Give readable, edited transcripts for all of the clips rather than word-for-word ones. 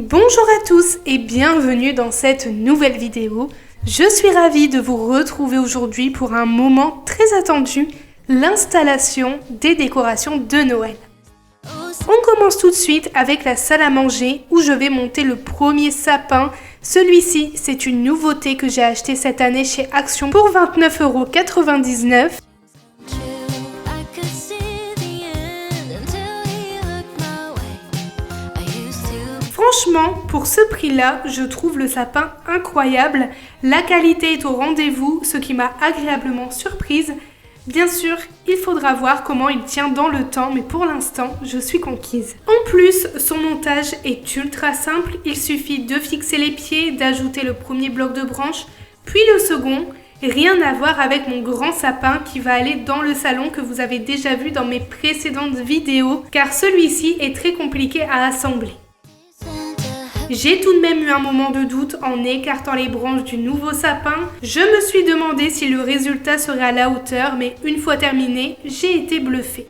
Bonjour à tous et bienvenue dans cette nouvelle vidéo. Je suis ravie de vous retrouver aujourd'hui pour un moment très attendu, l'installation des décorations de Noël. On commence tout de suite avec la salle à manger où je vais monter le premier sapin. Celui-ci, c'est une nouveauté que j'ai acheté cette année chez Action pour 29,99 €. Franchement, pour ce prix-là, je trouve le sapin incroyable. La qualité est au rendez-vous, ce qui m'a agréablement surprise. Bien sûr, il faudra voir comment il tient dans le temps, mais pour l'instant, je suis conquise. En plus, son montage est ultra simple. Il suffit de fixer les pieds, d'ajouter le premier bloc de branche, puis le second. Rien à voir avec mon grand sapin qui va aller dans le salon que vous avez déjà vu dans mes précédentes vidéos, car celui-ci est très compliqué à assembler. J'ai tout de même eu un moment de doute en écartant les branches du nouveau sapin. Je me suis demandé si le résultat serait à la hauteur, mais une fois terminé, j'ai été bluffée.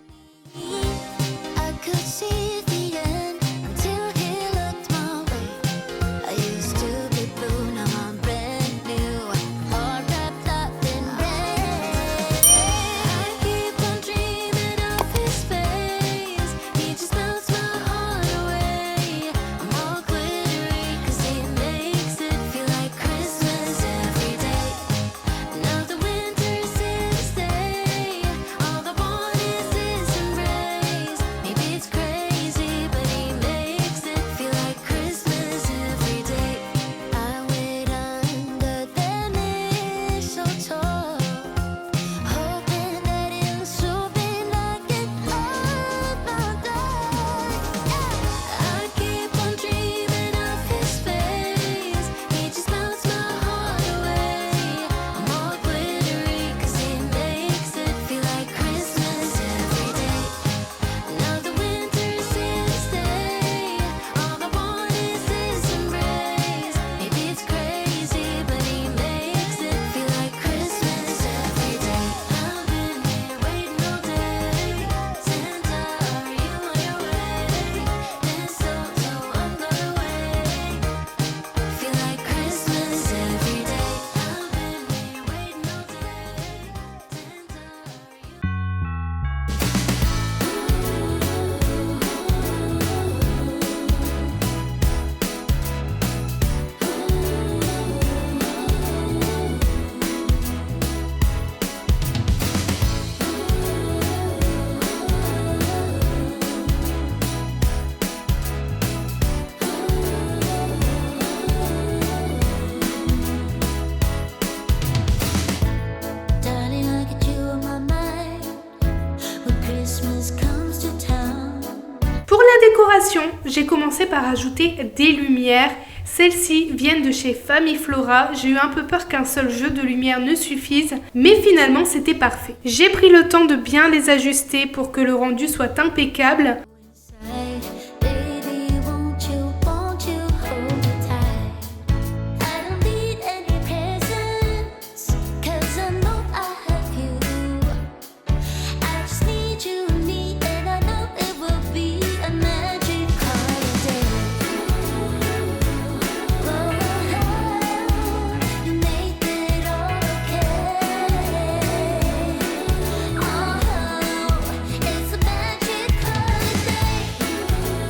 Pour la décoration, j'ai commencé par ajouter des lumières. Celles-ci viennent de chez Famiflora. J'ai eu un peu peur qu'un seul jeu de lumière ne suffise, mais finalement c'était parfait. J'ai pris le temps de bien les ajuster pour que le rendu soit impeccable.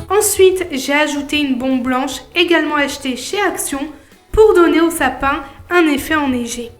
Ensuite, j'ai ajouté une bombe blanche, également achetée chez Action, pour donner au sapin un effet enneigé.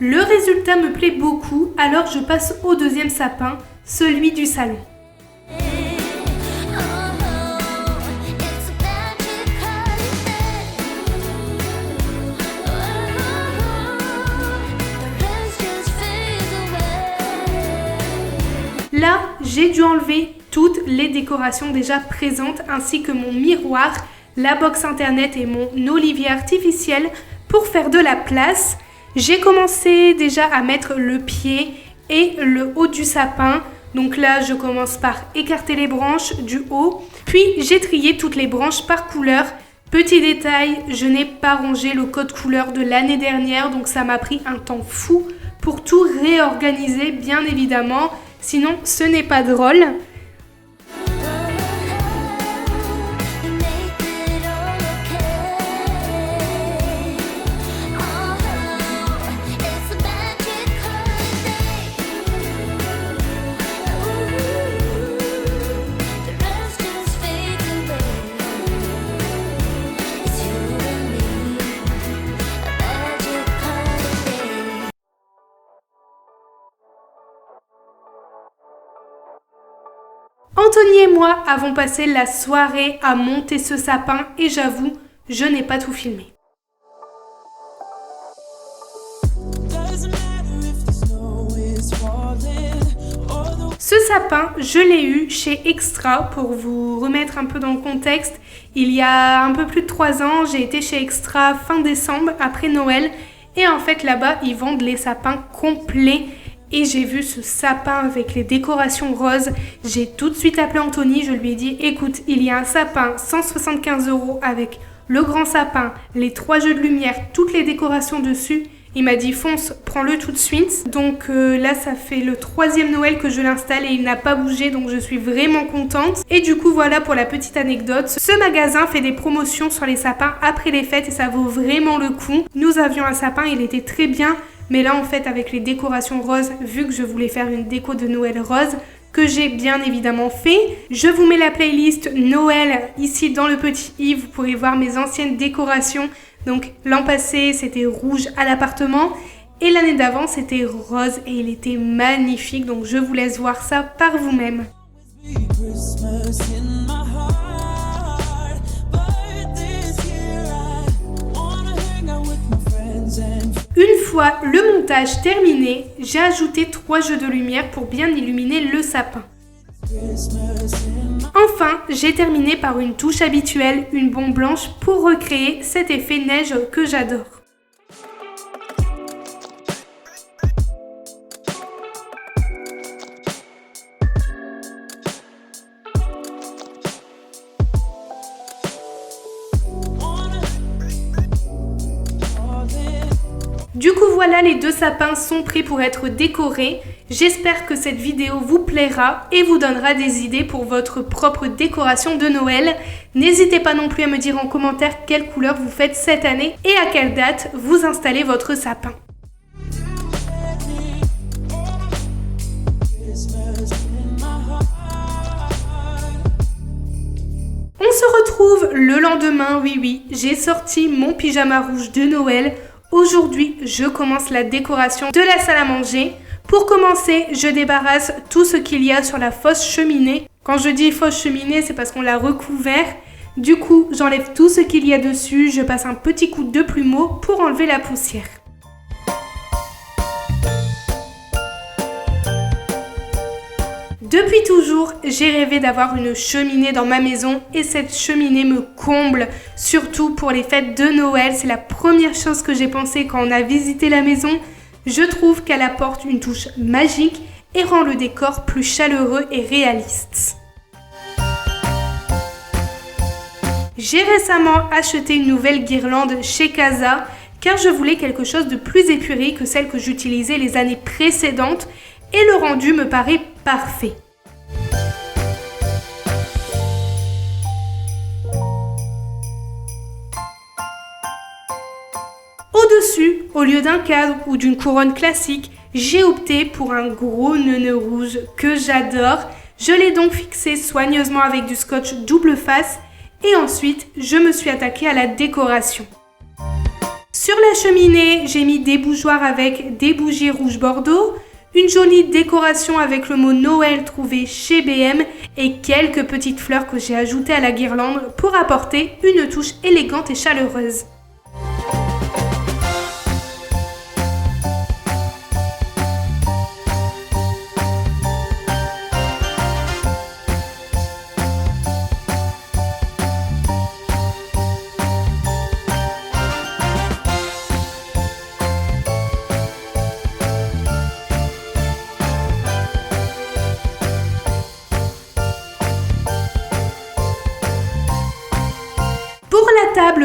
Le résultat me plaît beaucoup, alors je passe au deuxième sapin, celui du salon. Là, j'ai dû enlever toutes les décorations déjà présentes ainsi que mon miroir, la box internet et mon olivier artificiel pour faire de la place. J'ai commencé déjà à mettre le pied et le haut du sapin. Donc là, je commence par écarter les branches du haut. Puis, j'ai trié toutes les branches par couleur. Petit détail, je n'ai pas rangé le code couleur de l'année dernière. Donc ça m'a pris un temps fou pour tout réorganiser, bien évidemment. Sinon, ce n'est pas drôle. Anthony et moi avons passé la soirée à monter ce sapin et j'avoue, je n'ai pas tout filmé. Ce sapin, je l'ai eu chez Extra. Pour vous remettre un peu dans le contexte, il y a un peu plus de 3 ans, j'ai été chez Extra fin décembre après Noël et en fait là-bas, ils vendent les sapins complets. Et j'ai vu ce sapin avec les décorations roses. J'ai tout de suite appelé Anthony, je lui ai dit écoute, il y a un sapin 175 € avec le grand sapin, les 3 jeux de lumière, toutes les décorations dessus. Il m'a dit fonce, prends-le tout de suite. Donc là, ça fait le 3e Noël que je l'installe et il n'a pas bougé, donc je suis vraiment contente. Et du coup, voilà pour la petite anecdote. Ce magasin fait des promotions sur les sapins après les fêtes et ça vaut vraiment le coup. Nous avions un sapin, il était très bien. Mais là, en fait, avec les décorations roses, vu que je voulais faire une déco de Noël rose, que j'ai bien évidemment fait. Je vous mets la playlist Noël ici dans le petit i. Vous pourrez voir mes anciennes décorations. Donc, l'an passé, c'était rouge à l'appartement. Et l'année d'avant, c'était rose et il était magnifique. Donc, je vous laisse voir ça par vous-même. Une fois le montage terminé, j'ai ajouté 3 jeux de lumière pour bien illuminer le sapin. Enfin, j'ai terminé par une touche habituelle, une bombe blanche pour recréer cet effet neige que j'adore. Du coup voilà, les 2 sapins sont prêts pour être décorés. J'espère que cette vidéo vous plaira et vous donnera des idées pour votre propre décoration de Noël. N'hésitez pas non plus à me dire en commentaire quelle couleur vous faites cette année et à quelle date vous installez votre sapin. On se retrouve le lendemain, oui, j'ai sorti mon pyjama rouge de Noël. Aujourd'hui, je commence la décoration de la salle à manger. Pour commencer, je débarrasse tout ce qu'il y a sur la fausse cheminée. Quand je dis fausse cheminée, c'est parce qu'on l'a recouvert. Du coup, j'enlève tout ce qu'il y a dessus. Je passe un petit coup de plumeau pour enlever la poussière. Depuis toujours, j'ai rêvé d'avoir une cheminée dans ma maison et cette cheminée me comble, surtout pour les fêtes de Noël. C'est la première chose que j'ai pensé quand on a visité la maison. Je trouve qu'elle apporte une touche magique et rend le décor plus chaleureux et réaliste. J'ai récemment acheté une nouvelle guirlande chez Casa car je voulais quelque chose de plus épuré que celle que j'utilisais les années précédentes et le rendu me paraît parfait. Au-dessus, au lieu d'un cadre ou d'une couronne classique, j'ai opté pour un gros nœud rouge que j'adore. Je l'ai donc fixé soigneusement avec du scotch double face et ensuite je me suis attaquée à la décoration. Sur la cheminée, j'ai mis des bougeoirs avec des bougies rouge bordeaux, une jolie décoration avec le mot Noël trouvé chez BM et quelques petites fleurs que j'ai ajoutées à la guirlande pour apporter une touche élégante et chaleureuse.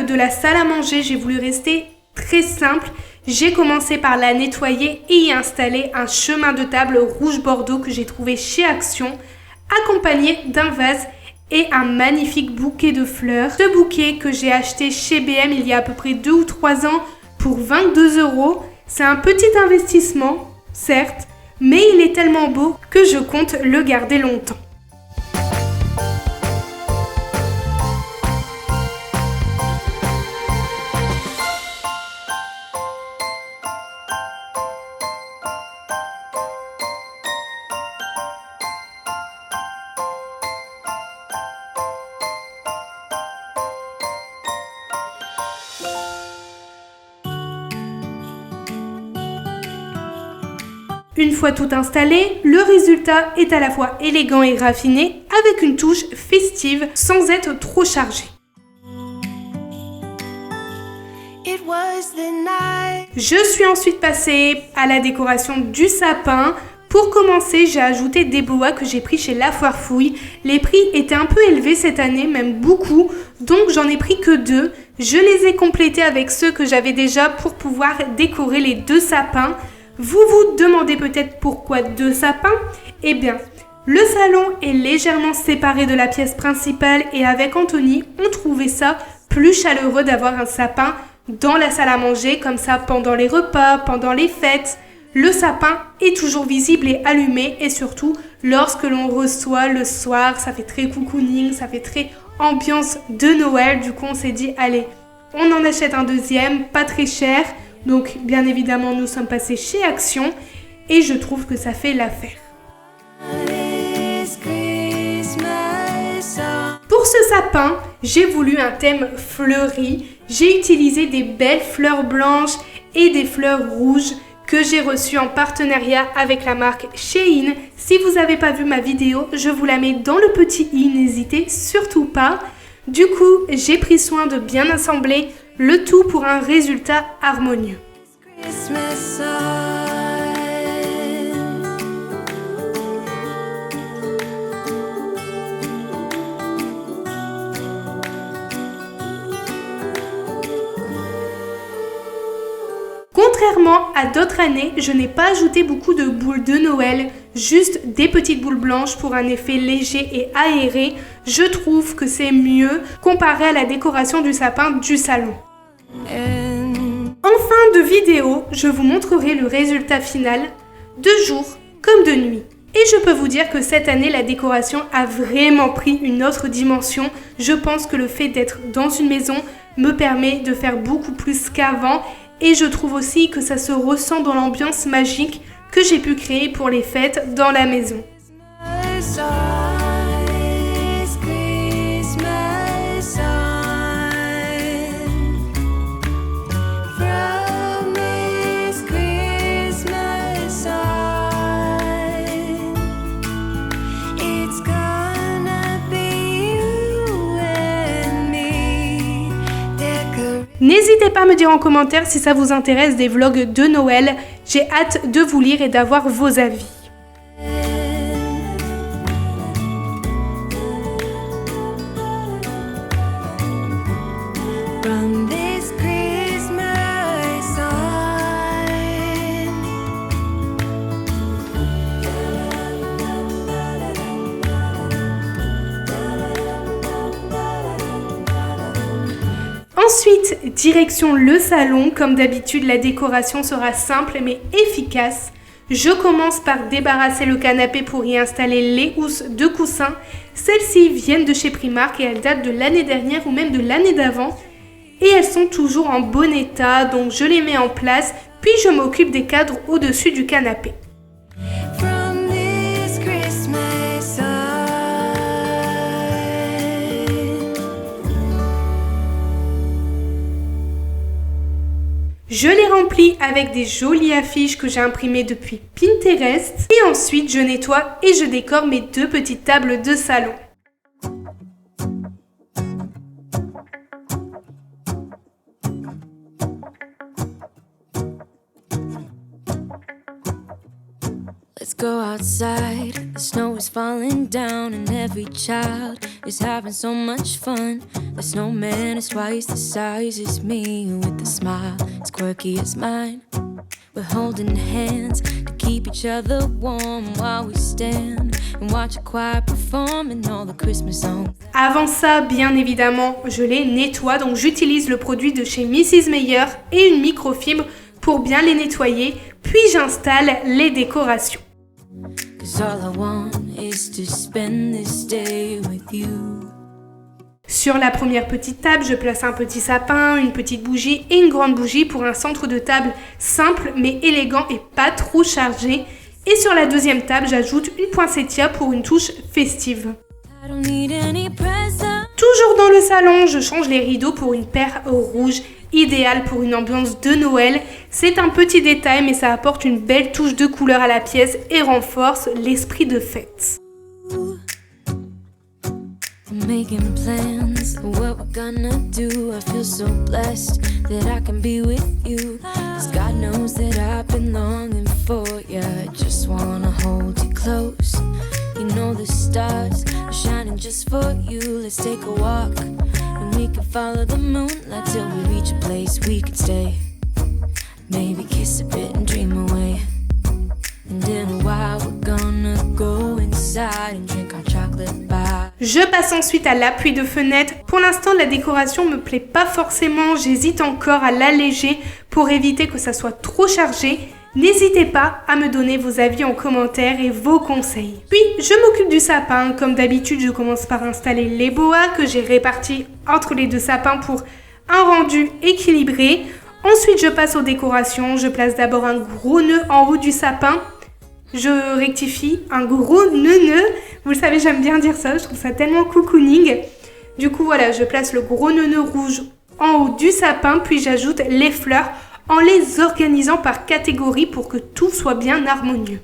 table de la salle à manger, j'ai voulu rester très simple. J'ai commencé par la nettoyer et y installer un chemin de table rouge bordeaux que j'ai trouvé chez Action, accompagné d'un vase et un magnifique bouquet de fleurs. Ce bouquet que j'ai acheté chez BM il y a à peu près 2 ou 3 ans pour 22 €. C'est un petit investissement, certes, mais il est tellement beau que je compte le garder longtemps. Une fois tout installé, le résultat est à la fois élégant et raffiné, avec une touche festive sans être trop chargé. Je suis ensuite passée à la décoration du sapin. Pour commencer, j'ai ajouté des boas que j'ai pris chez La Foire Fouille. Les prix étaient un peu élevés cette année, même beaucoup, donc j'en ai pris que 2. Je les ai complétés avec ceux que j'avais déjà pour pouvoir décorer les 2 sapins. Vous vous demandez peut-être pourquoi 2 sapins? Eh bien, le salon est légèrement séparé de la pièce principale et avec Anthony, on trouvait ça plus chaleureux d'avoir un sapin dans la salle à manger, comme ça pendant les repas, pendant les fêtes. Le sapin est toujours visible et allumé et surtout lorsque l'on reçoit le soir, ça fait très cocooning, ça fait très ambiance de Noël. Du coup, on s'est dit, allez, on en achète un deuxième, pas très cher. Donc, bien évidemment, nous sommes passés chez Action et je trouve que ça fait l'affaire. Pour ce sapin, j'ai voulu un thème fleuri. J'ai utilisé des belles fleurs blanches et des fleurs rouges que j'ai reçues en partenariat avec la marque Shein. Si vous n'avez pas vu ma vidéo, je vous la mets dans le petit i, n'hésitez surtout pas. Du coup, j'ai pris soin de bien assembler le tout pour un résultat harmonieux. Contrairement à d'autres années, je n'ai pas ajouté beaucoup de boules de Noël, juste des petites boules blanches pour un effet léger et aéré. Je trouve que c'est mieux comparé à la décoration du sapin du salon. En fin de vidéo, je vous montrerai le résultat final de jour comme de nuit. Et je peux vous dire que cette année, la décoration a vraiment pris une autre dimension. Je pense que le fait d'être dans une maison me permet de faire beaucoup plus qu'avant. Et je trouve aussi que ça se ressent dans l'ambiance magique que j'ai pu créer pour les fêtes dans la maison. N'hésitez pas à me dire en commentaire si ça vous intéresse des vlogs de Noël. J'ai hâte de vous lire et d'avoir vos avis. Ensuite, direction le salon. Comme d'habitude, la décoration sera simple mais efficace. Je commence par débarrasser le canapé pour y installer les housses de coussins. Celles-ci viennent de chez Primark et elles datent de l'année dernière ou même de l'année d'avant. Et elles sont toujours en bon état, donc je les mets en place, puis je m'occupe des cadres au-dessus du canapé. Je les remplis avec des jolies affiches que j'ai imprimées depuis Pinterest. Et ensuite, je nettoie et je décore mes 2 petites tables de salon. Let's go outside, the snow is falling down and every child is having so much fun. The snowman is twice the size as me, with a smile as quirky as mine. We're holding hands to keep each other warm while we stand and watch a choir performing all the Christmas songs. Avant ça, bien évidemment, je les nettoie, donc j'utilise le produit de chez Mrs. Meyer et une microfibre pour bien les nettoyer, puis j'installe les décorations. 'Cause all I want is to spend this day with you. Sur la première petite table, je place un petit sapin, une petite bougie et une grande bougie pour un centre de table simple mais élégant et pas trop chargé. Et sur la deuxième table, j'ajoute une poinsettia pour une touche festive. I don't need any present. Toujours dans le salon, je change les rideaux pour une paire rouge, idéale pour une ambiance de Noël. C'est un petit détail mais ça apporte une belle touche de couleur à la pièce et renforce l'esprit de fête. Making plans, what we're gonna do. I feel so blessed that I can be with you. 'Cause God knows that I've been longing for you. I just wanna hold you close. You know the stars are shining just for you. Let's take a walk and we can follow the moonlight till we reach a place we can stay. Maybe kiss a bit and dream away. And in a while we're gonna go inside and drink our chocolate bar. Je passe ensuite à l'appui de fenêtre. Pour l'instant, la décoration me plaît pas forcément. J'hésite encore à l'alléger pour éviter que ça soit trop chargé. N'hésitez pas à me donner vos avis en commentaire et vos conseils. Puis, je m'occupe du sapin. Comme d'habitude, je commence par installer les boas que j'ai répartis entre les deux sapins pour un rendu équilibré. Ensuite, je passe aux décorations. Je place d'abord un gros nœud en haut du sapin. Je rectifie, un gros nœud. Vous le savez, j'aime bien dire ça, je trouve ça tellement cocooning. Du coup, voilà, je place le gros nœud rouge en haut du sapin, puis j'ajoute les fleurs en les organisant par catégorie pour que tout soit bien harmonieux.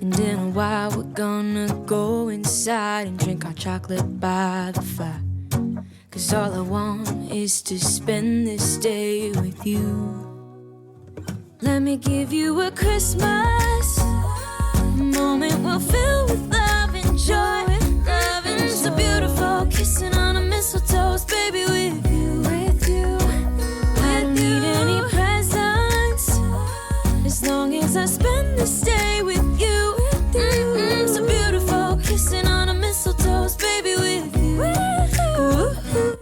And in a while we're gonna go inside and drink our chocolate by the fire. 'Cause all I want is to spend this day with you. Let me give you a Christmas moment we'll fill with love and joy. Loving so beautiful, kissing on a mistletoe, baby, with you. I don't need any presents as long as I spend this day with you. So beautiful, kissing on a mistletoe, baby, with you.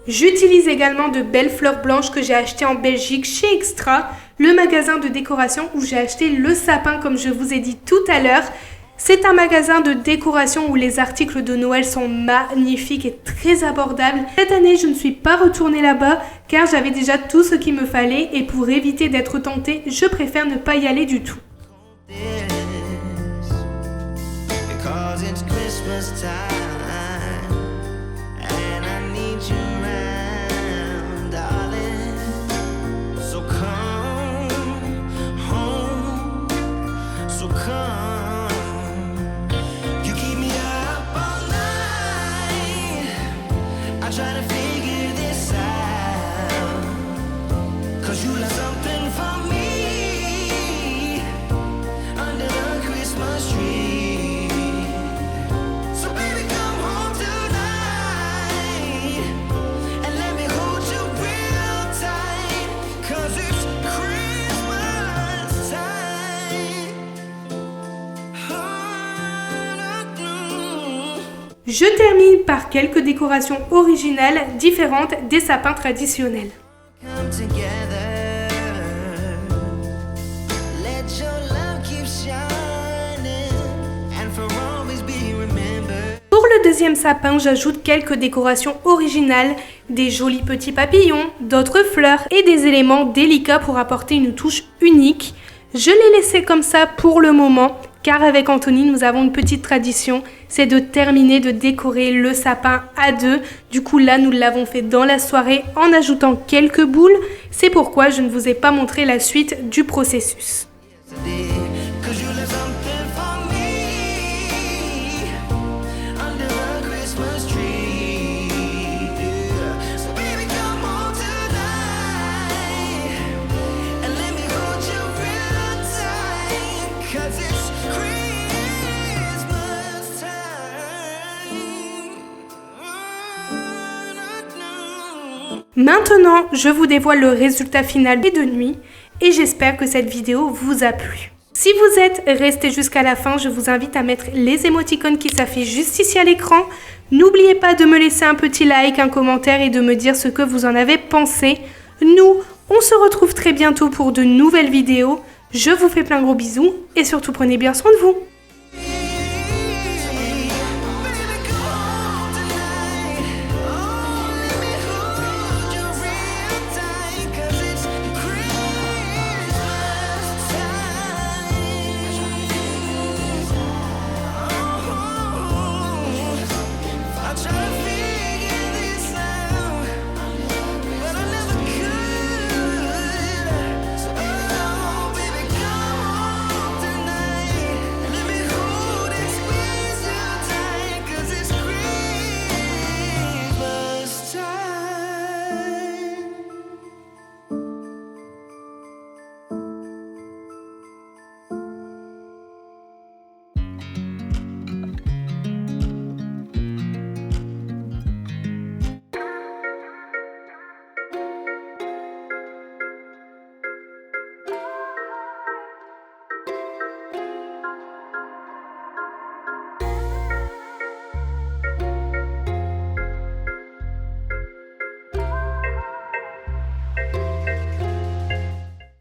J'utilise également de belles fleurs blanches que j'ai achetées en Belgique chez Extra, le magasin de décoration où j'ai acheté le sapin comme je vous ai dit tout à l'heure. C'est un magasin de décoration où les articles de Noël sont magnifiques et très abordables. Cette année, je ne suis pas retournée là-bas car j'avais déjà tout ce qu'il me fallait et pour éviter d'être tentée, je préfère ne pas y aller du tout. Je termine par quelques décorations originales différentes des sapins traditionnels. Pour le deuxième sapin, j'ajoute quelques décorations originales, des jolis petits papillons, d'autres fleurs et des éléments délicats pour apporter une touche unique. Je l'ai laissé comme ça pour le moment, car avec Anthony, nous avons une petite tradition, c'est de terminer de décorer le sapin à deux. Du coup, là, nous l'avons fait dans la soirée en ajoutant quelques boules. C'est pourquoi je ne vous ai pas montré la suite du processus. Maintenant, je vous dévoile le résultat final des 2 nuits et j'espère que cette vidéo vous a plu. Si vous êtes resté jusqu'à la fin, je vous invite à mettre les émoticônes qui s'affichent juste ici à l'écran. N'oubliez pas de me laisser un petit like, un commentaire et de me dire ce que vous en avez pensé. Nous, on se retrouve très bientôt pour de nouvelles vidéos. Je vous fais plein de gros bisous et surtout prenez bien soin de vous.